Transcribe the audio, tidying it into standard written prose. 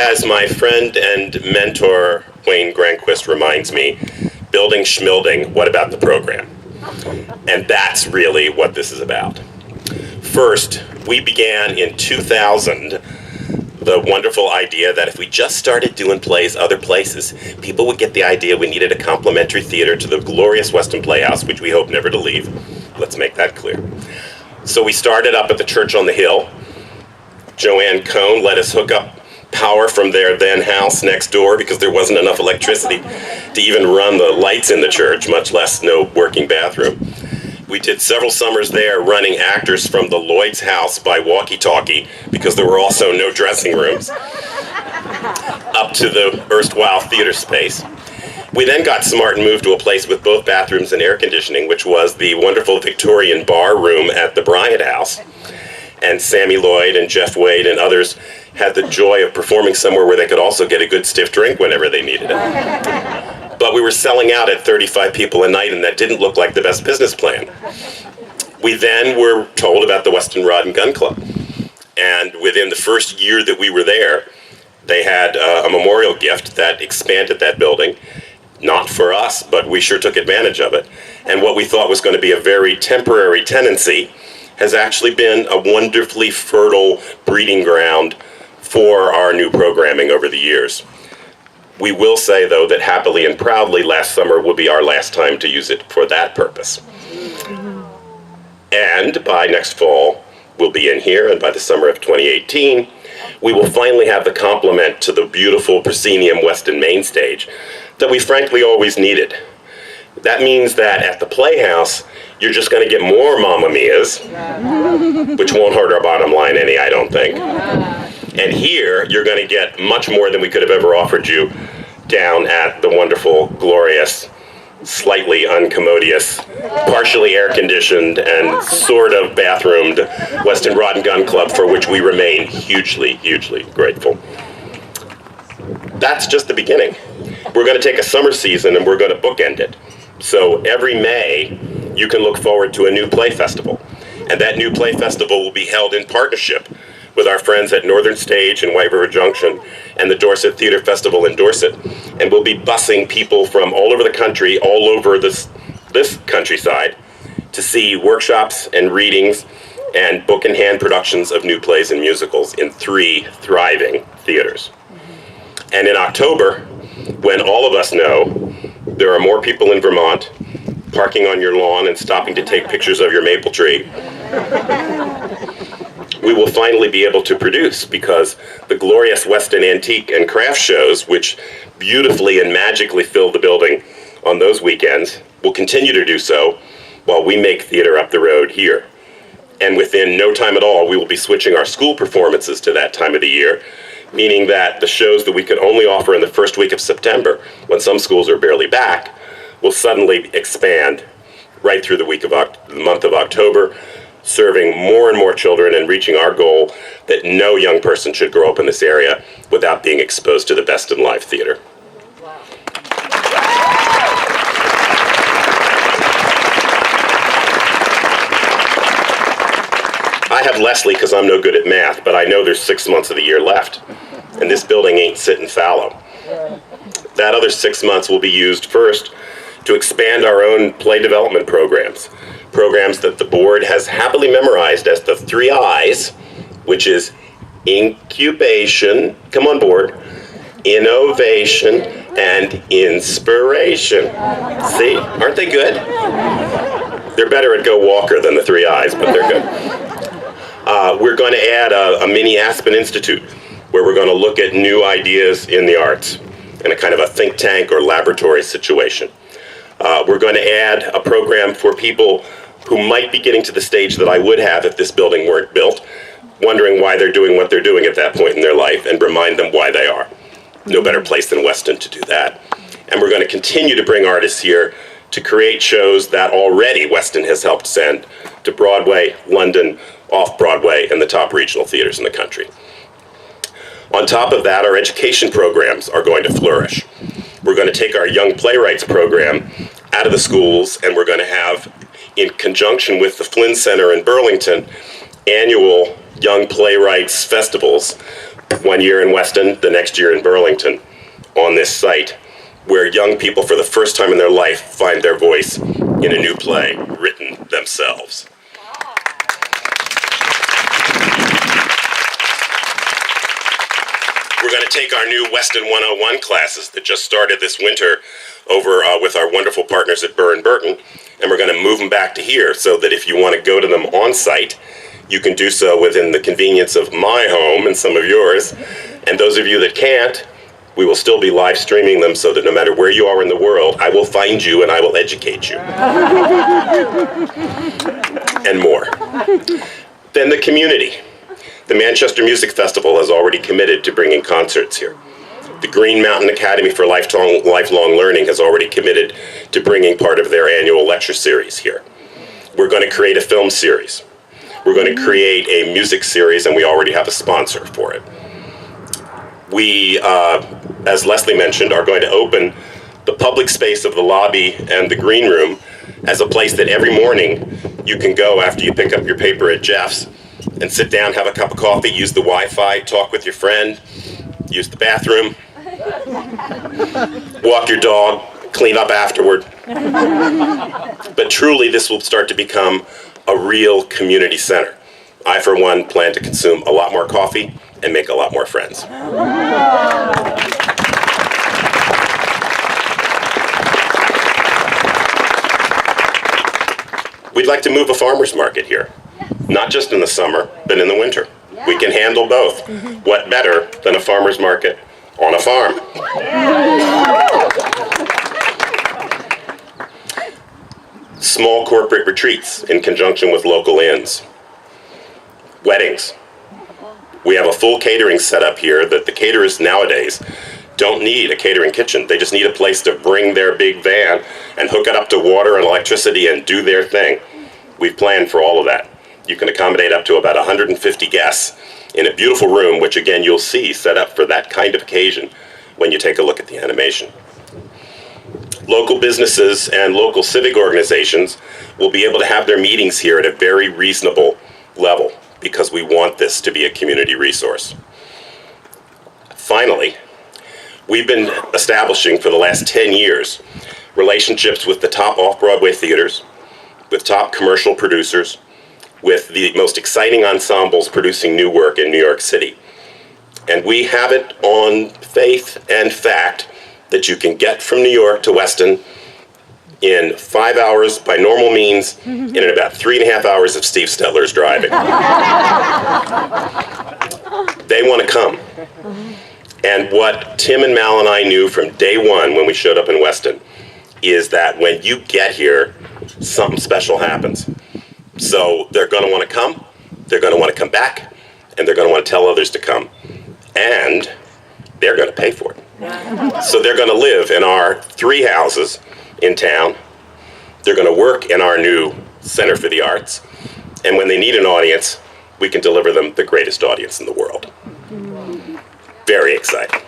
as my friend and mentor Wayne Granquist reminds me, building schmilding, what about the program? And that's really what this is about. First, we began in 2000 the wonderful idea that if we just started doing plays other places, people would get the idea we needed a complementary theater to the glorious Weston Playhouse, which we hope never to leave. Let's make that clear. So we started up at the Church on the Hill. Joanne Cohn let us hook up power from their then house next door because there wasn't enough electricity to even run the lights in the church, much less no working bathroom. We did several summers there running actors from the Lloyd's house by walkie-talkie because there were also no dressing rooms, up to the erstwhile theater space. We then got smart and moved to a place with both bathrooms and air conditioning, which was the wonderful Victorian bar room at the Bryant House. And Sammy Lloyd and Jeff Wade and others had the joy of performing somewhere where they could also get a good stiff drink whenever they needed it. But we were selling out at 35 people a night, and that didn't look like the best business plan. We then were told about the Weston Rod and Gun Club. And within the first year that we were there, they had a memorial gift that expanded that building. Not for us, but we sure took advantage of it. And what we thought was going to be a very temporary tenancy has actually been a wonderfully fertile breeding ground for our new programming over the years. We will say, though, that happily and proudly last summer will be our last time to use it for that purpose. And by next fall, we'll be in here, and by the summer of 2018, we will finally have the complement to the beautiful proscenium Weston main stage that we frankly always needed. That means that at the Playhouse, you're just going to get more Mamma Mia's, which won't hurt our bottom line any, I don't think. And here, you're going to get much more than we could have ever offered you down at the wonderful, glorious, slightly uncommodious, partially air-conditioned, and sort of bathroomed Weston Rod and Gun Club, for which we remain hugely, hugely grateful. That's just the beginning. We're going to take a summer season and we're going to bookend it. So every May, you can look forward to a new play festival. And that new play festival will be held in partnership with our friends at Northern Stage in White River Junction and the Dorset Theater Festival in Dorset. And we'll be busing people from all over the country, all over this countryside, to see workshops and readings and book-in-hand productions of new plays and musicals in 3 thriving theaters. And in October, when all of us know there are more people in Vermont parking on your lawn and stopping to take pictures of your maple tree, we will finally be able to produce, because the glorious Weston Antique and Craft shows, which beautifully and magically fill the building on those weekends, will continue to do so while we make theater up the road here. And within no time at all, we will be switching our school performances to that time of the year, meaning that the shows that we could only offer in the first week of September, when some schools are barely back, will suddenly expand right through the month of October, serving more and more children and reaching our goal that no young person should grow up in this area without being exposed to the best in live theater. I have Leslie because I'm no good at math, but I know there's 6 months of the year left, and this building ain't sitting fallow. That other 6 months will be used first to expand our own play development programs that the board has happily memorized as the 3 I's, which is incubation, come on board, innovation, and inspiration. See, aren't they good? They're better at Go Walker than the 3 I's, but they're good. We're going to add a mini Aspen Institute, where we're going to look at new ideas in the arts in a kind of a think tank or laboratory situation. We're going to add a program for people who might be getting to the stage that I would have if this building weren't built, wondering why they're doing what they're doing at that point in their life, and remind them why they are. No better place than Weston to do that. And we're going to continue to bring artists here to create shows that already Weston has helped send to Broadway, London, off-Broadway, and the top regional theaters in the country. On top of that, our education programs are going to flourish. We're going to take our Young Playwrights program out of the schools, and we're going to have, in conjunction with the Flynn Center in Burlington, annual Young Playwrights festivals 1 year in Weston, the next year in Burlington, on this site, where young people for the first time in their life find their voice in a new play written themselves. We're going to take our new Weston 101 classes that just started this winter over with our wonderful partners at Burr & Burton, and we're going to move them back to here so that if you want to go to them on site, you can do so within the convenience of my home and some of yours. And those of you that can't, we will still be live streaming them so that no matter where you are in the world, I will find you and I will educate you. And more. Then the community. The Manchester Music Festival has already committed to bringing concerts here. The Green Mountain Academy for Lifelong Learning has already committed to bringing part of their annual lecture series here. We're going to create a film series. We're going to create a music series, and we already have a sponsor for it. We, as Leslie mentioned, are going to open the public space of the lobby and the green room as a place that every morning you can go after you pick up your paper at Jeff's and sit down, have a cup of coffee, use the Wi-Fi, talk with your friend, use the bathroom, walk your dog, clean up afterward. But truly, this will start to become a real community center. I, for one, plan to consume a lot more coffee and make a lot more friends. We'd like to move a farmer's market here, not just in the summer, but in the winter. We can handle both. What better than a farmer's market on a farm? Small corporate retreats in conjunction with local inns. Weddings. We have a full catering setup here that the caterers nowadays don't need a catering kitchen. They just need a place to bring their big van and hook it up to water and electricity and do their thing. We've planned for all of that. You can accommodate up to about 150 guests in a beautiful room, which again you'll see set up for that kind of occasion when you take a look at the animation. Local businesses and local civic organizations will be able to have their meetings here at a very reasonable level because we want this to be a community resource. Finally, we've been establishing for the last 10 years relationships with the top off-Broadway theaters, with top commercial producers, with the most exciting ensembles producing new work in New York City. And we have it on faith and fact that you can get from New York to Weston in 5 hours by normal means and in about 3.5 hours if Steve Stettler's driving. They want to come. And what Tim and Mal and I knew from day one when we showed up in Weston is that when you get here, something special happens. So they're going to want to come, they're going to want to come back, and they're going to want to tell others to come. And they're going to pay for it. So they're going to live in our 3 houses in town. They're going to work in our new Center for the Arts. And when they need an audience, we can deliver them the greatest audience in the world. Very exciting.